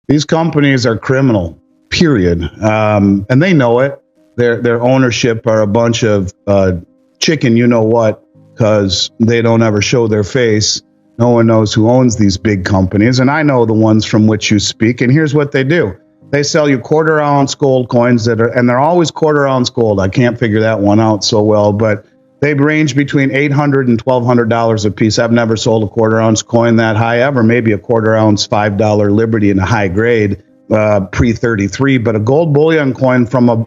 These companies are criminal, period. And they know it. Their ownership are a bunch of chicken, you know what, because they don't ever show their face. No one knows who owns these big companies. And I know the ones from which you speak. And here's what they do. They sell you quarter ounce gold coins and they're always quarter ounce gold. I can't figure that one out so well, but they range between $800 and $1,200 a piece. I've never sold a quarter ounce coin that high ever, maybe a quarter ounce $5 Liberty in a high grade pre-33, but a gold bullion coin from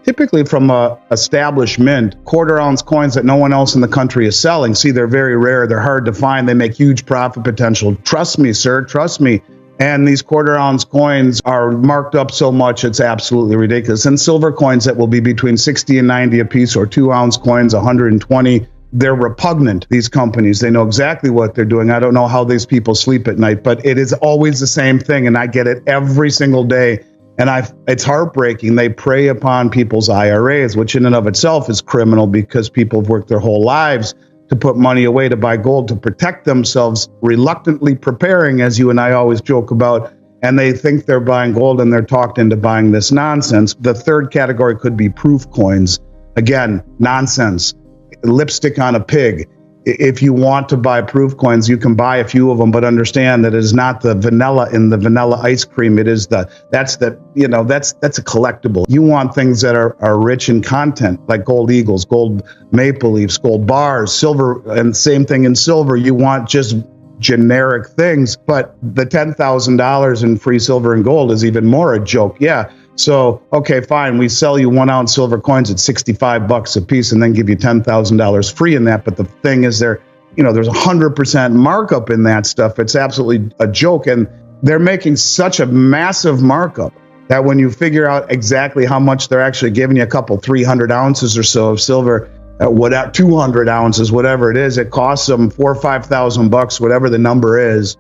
typically from a established mint, quarter ounce coins that no one else in the country is selling. See, they're very rare. They're hard to find. They make huge profit potential. Trust me, sir. Trust me. And these quarter ounce coins are marked up so much, it's absolutely ridiculous. And silver coins that will be between 60 and 90 a piece, or 2 ounce coins, 120. They're repugnant, these companies. They know exactly what they're doing. I don't know how these people sleep at night, but it is always the same thing. And I get it every single day. And it's heartbreaking. They prey upon people's IRAs, which in and of itself is criminal because people have worked their whole lives to put money away to buy gold to protect themselves, reluctantly preparing, as you and I always joke about, and they think they're buying gold and they're talked into buying this nonsense. The third category could be proof coins. Again, nonsense. Lipstick on a pig. If you want to buy proof coins, you can buy a few of them, but understand that it is not the vanilla in the vanilla ice cream. It is that's a collectible. You want things that are rich in content, like gold eagles, gold maple leafs, gold bars, silver, and same thing in silver. You want just generic things, but the $10,000 in free silver and gold is even more a joke. Yeah. So, okay, fine. We sell you 1 ounce silver coins at $65 a piece and then give you $10,000 free in that. But the thing is there's 100% markup in that stuff. It's absolutely a joke. And they're making such a massive markup that when you figure out exactly how much they're actually giving you, a couple, 300 ounces or so of silver, 200 ounces, whatever it is, it costs them $4,000 or $5,000, whatever the number is.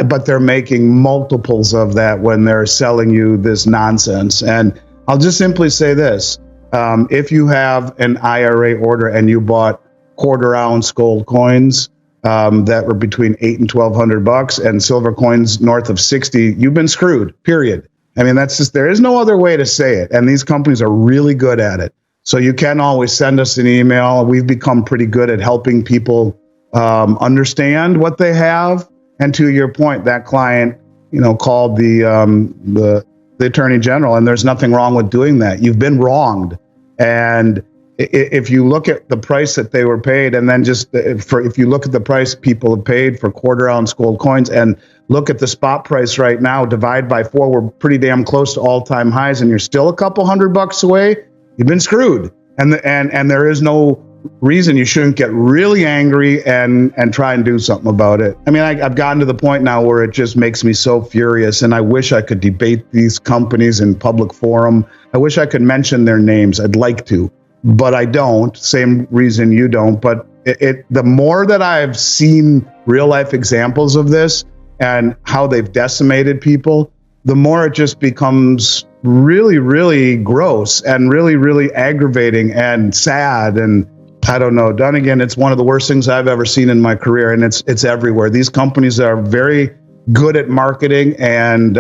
But they're making multiples of that when they're selling you this nonsense. And I'll just simply say this. If you have an IRA order and you bought quarter ounce gold coins that were between $800 and $1,200 and silver coins north of 60, you've been screwed, period. I mean, there is no other way to say it. And these companies are really good at it. So you can always send us an email. We've become pretty good at helping people understand what they have. And to your point, that client, called the attorney general, and there's nothing wrong with doing that. You've been wronged. And if you look at the price that they were paid, and then if you look at the price people have paid for quarter ounce gold coins and look at the spot price right now, divide by 4, we're pretty damn close to all-time highs, and you're still a couple $100 away, you've been screwed. And there is no reason you shouldn't get really angry and try and do something about it. I mean, I've gotten to the point now where it just makes me so furious, and I wish I could debate these companies in public forum. I wish I could mention their names. I'd like to, but I don't. Same reason you don't. But the more that I've seen real life examples of this and how they've decimated people, the more it just becomes really, really gross and really, really aggravating and sad. And I don't know, Dunnigan, it's one of the worst things I've ever seen in my career, and it's everywhere. These companies are very good at marketing and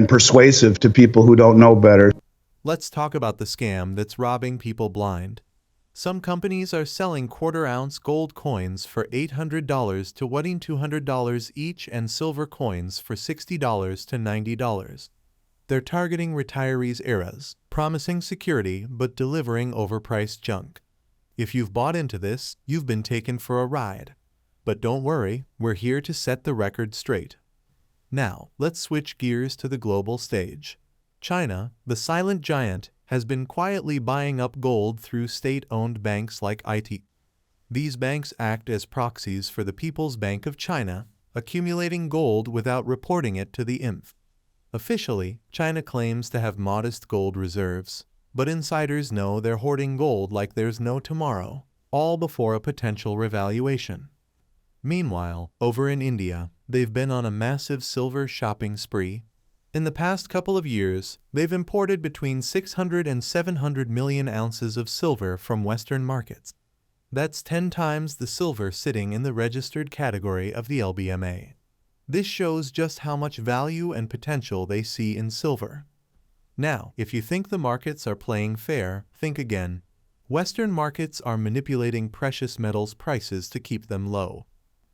persuasive to people who don't know better. Let's talk about the scam that's robbing people blind. Some companies are selling quarter-ounce gold coins for $800 to $200 each and silver coins for $60 to $90. They're targeting retirees' eras, promising security but delivering overpriced junk. If you've bought into this, you've been taken for a ride. But don't worry, we're here to set the record straight. Now, let's switch gears to the global stage. China, the silent giant, has been quietly buying up gold through state-owned banks like IT. These banks act as proxies for the People's Bank of China, accumulating gold without reporting it to the IMF. Officially, China claims to have modest gold reserves, but insiders know they're hoarding gold like there's no tomorrow, all before a potential revaluation. Meanwhile, over in India, they've been on a massive silver shopping spree. In the past couple of years, they've imported between 600 and 700 million ounces of silver from Western markets. That's 10 times the silver sitting in the registered category of the LBMA. This shows just how much value and potential they see in silver. Now, if you think the markets are playing fair, think again. Western markets are manipulating precious metals prices to keep them low.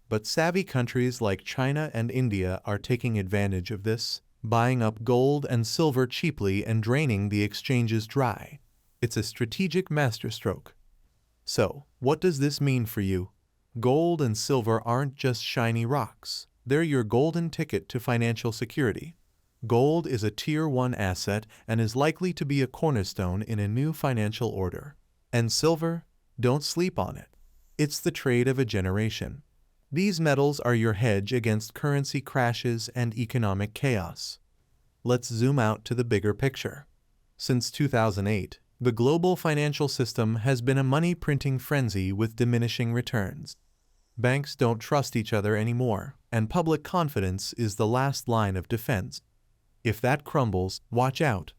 But savvy countries like China and India are taking advantage of this, buying up gold and silver cheaply and draining the exchanges dry. It's a strategic masterstroke. So, what does this mean for you? Gold and silver aren't just shiny rocks. They're your golden ticket to financial security. Gold is a Tier 1 asset and is likely to be a cornerstone in a new financial order. And silver? Don't sleep on it. It's the trade of a generation. These metals are your hedge against currency crashes and economic chaos. Let's zoom out to the bigger picture. Since 2008, the global financial system has been a money-printing frenzy with diminishing returns. Banks don't trust each other anymore, and public confidence is the last line of defense. If that crumbles, watch out.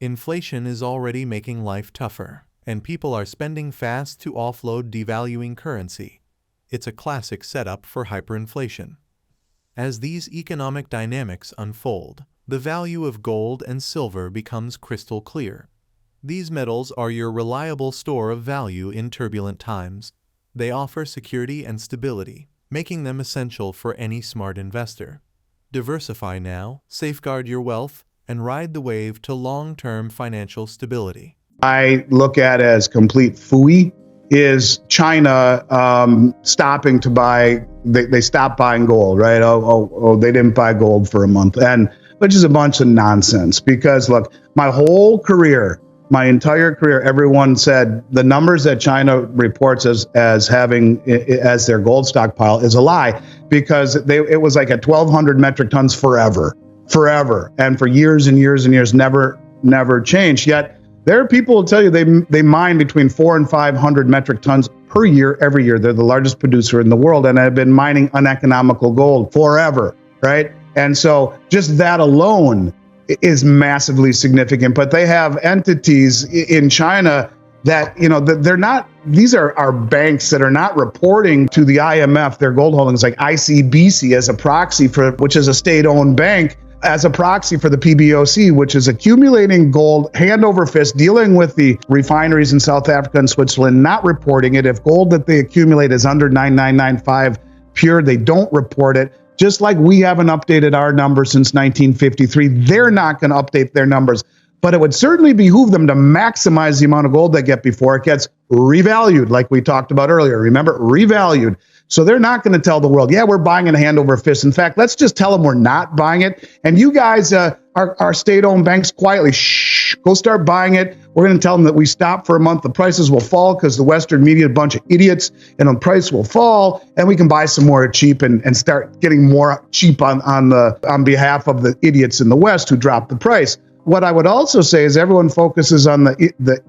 Inflation is already making life tougher, and people are spending fast to offload devaluing currency. It's a classic setup for hyperinflation. As these economic dynamics unfold, the value of gold and silver becomes crystal clear. These metals are your reliable store of value in turbulent times. They offer security and stability, making them essential for any smart investor. Diversify now, safeguard your wealth, and ride the wave to long-term financial stability. I look at as complete phooey is China stopping to buy. They stopped buying gold, right? They didn't buy gold for a month, and which is a bunch of nonsense. Because look, my whole career, my entire career, everyone said the numbers that China reports as having as their gold stockpile is a lie, because it was like at 1,200 metric tons forever, and for years and years and years, never changed. Yet there are people who tell you they mine between 400 and 500 metric tons per year every year. They're the largest producer in the world and have been mining uneconomical gold forever, right? And so just that alone is massively significant. But they have entities in China that, they're not, these are banks that are not reporting to the IMF their gold holdings, like ICBC as a proxy for, which is a state-owned bank, as a proxy for the PBOC, which is accumulating gold hand over fist, dealing with the refineries in South Africa and Switzerland, not reporting it. If gold that they accumulate is under 9995 pure, they don't report it. Just like we haven't updated our numbers since 1953, they're not going to update their numbers. But it would certainly behoove them to maximize the amount of gold they get before it gets revalued, like we talked about earlier. Remember, revalued. So they're not going to tell the world, yeah, we're buying it hand over fist. In fact, let's just tell them we're not buying it. And you guys, our state-owned banks, quietly, go start buying it. We're going to tell them that we stop for a month. The prices will fall because the Western media, a bunch of idiots, and the price will fall, and we can buy some more cheap and start getting more cheap on behalf of the idiots in the West who dropped the price. What I would also say is everyone focuses on the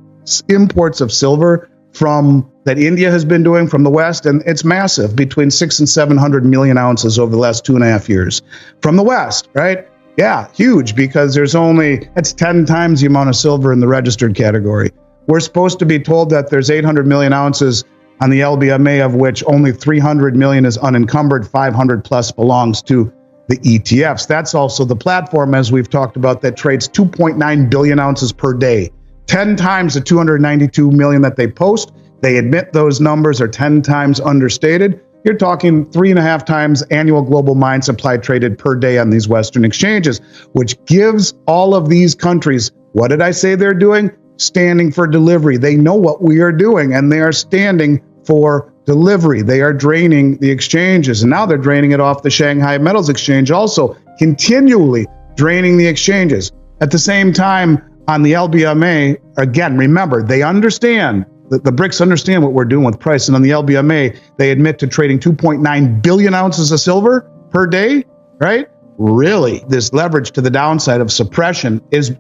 imports of silver that India has been doing from the West, and it's massive, between 600 and 700 million ounces over the last 2.5 years from the West, right? Yeah, huge, because it's 10 times the amount of silver in the registered category. We're supposed to be told that there's 800 million ounces on the LBMA, of which only 300 million is unencumbered, 500 plus belongs to the ETFs. That's also the platform, as we've talked about, that trades 2.9 billion ounces per day. 10 times the 292 million that they post. They admit those numbers are 10 times understated. You're talking 3.5 times annual global mine supply traded per day on these Western exchanges, which gives all of these countries, what did I say they're doing? Standing for delivery. They know what we are doing, and they are standing for delivery. They are draining the exchanges, and now they're draining it off the Shanghai Metals Exchange, also continually draining the exchanges. At the same time, on the LBMA, again, remember, they understand, the BRICS understand what we're doing with price. And on the LBMA, they admit to trading 2.9 billion ounces of silver per day, right? Really, this leverage to the downside of suppression is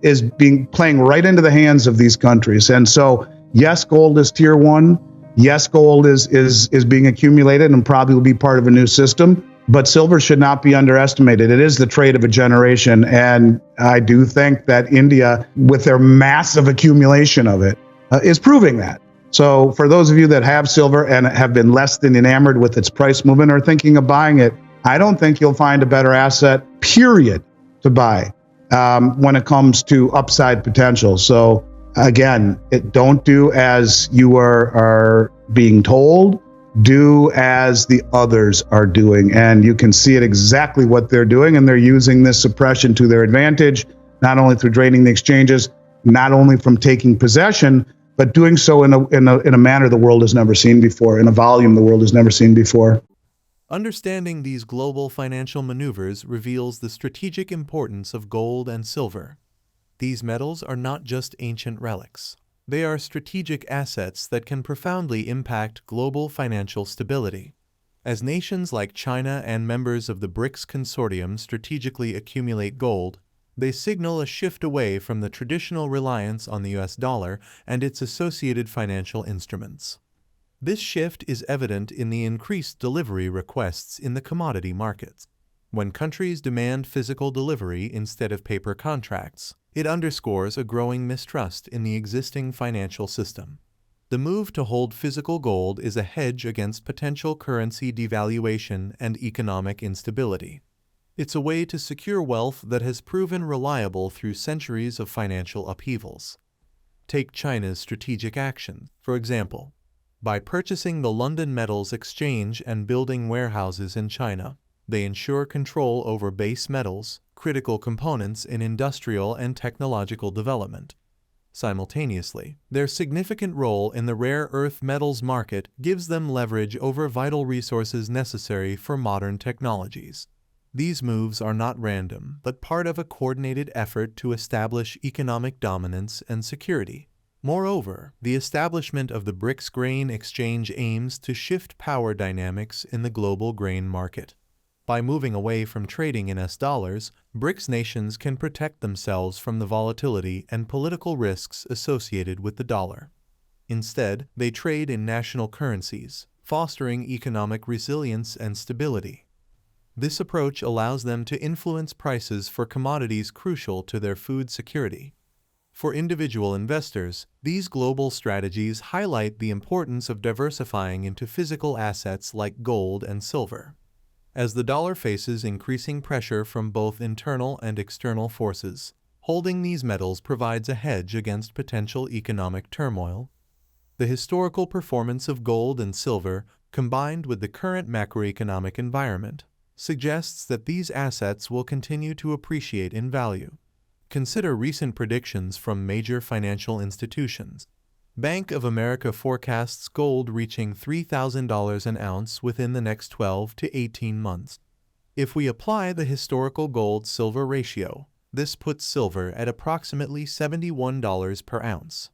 playing right into the hands of these countries. And so, yes, gold is tier one. Yes, gold is being accumulated and probably will be part of a new system. But silver should not be underestimated. It is the trade of a generation. And I do think that India, with their massive accumulation of it, is proving that. So for those of you that have silver and have been less than enamored with its price movement or thinking of buying it, I don't think you'll find a better asset, period, to buy when it comes to upside potential. So again, don't do as you are being told. Do as the others are doing. And you can see it exactly what they're doing. And they're using this suppression to their advantage, not only through draining the exchanges, not only from taking possession, but doing so in a manner the world has never seen before, in a volume the world has never seen before. Understanding these global financial maneuvers reveals the strategic importance of gold and silver. These metals are not just ancient relics. They are strategic assets that can profoundly impact global financial stability. As nations like China and members of the BRICS consortium strategically accumulate gold, they signal a shift away from the traditional reliance on the US dollar and its associated financial instruments. This shift is evident in the increased delivery requests in the commodity markets. When countries demand physical delivery instead of paper contracts, it underscores a growing mistrust in the existing financial system. The move to hold physical gold is a hedge against potential currency devaluation and economic instability. It's a way to secure wealth that has proven reliable through centuries of financial upheavals. Take China's strategic action, for example. By purchasing the London Metals Exchange and building warehouses in China, they ensure control over base metals, critical components in industrial and technological development. Simultaneously, their significant role in the rare earth metals market gives them leverage over vital resources necessary for modern technologies. These moves are not random, but part of a coordinated effort to establish economic dominance and security. Moreover, the establishment of the BRICS Grain Exchange aims to shift power dynamics in the global grain market. By moving away from trading in US dollars, BRICS nations can protect themselves from the volatility and political risks associated with the dollar. Instead, they trade in national currencies, fostering economic resilience and stability. This approach allows them to influence prices for commodities crucial to their food security. For individual investors, these global strategies highlight the importance of diversifying into physical assets like gold and silver. As the dollar faces increasing pressure from both internal and external forces, holding these metals provides a hedge against potential economic turmoil. The historical performance of gold and silver, combined with the current macroeconomic environment, suggests that these assets will continue to appreciate in value. Consider recent predictions from major financial institutions. Bank of America forecasts gold reaching $3,000 an ounce within the next 12 to 18 months. If we apply the historical gold-silver ratio, this puts silver at approximately $71 per ounce.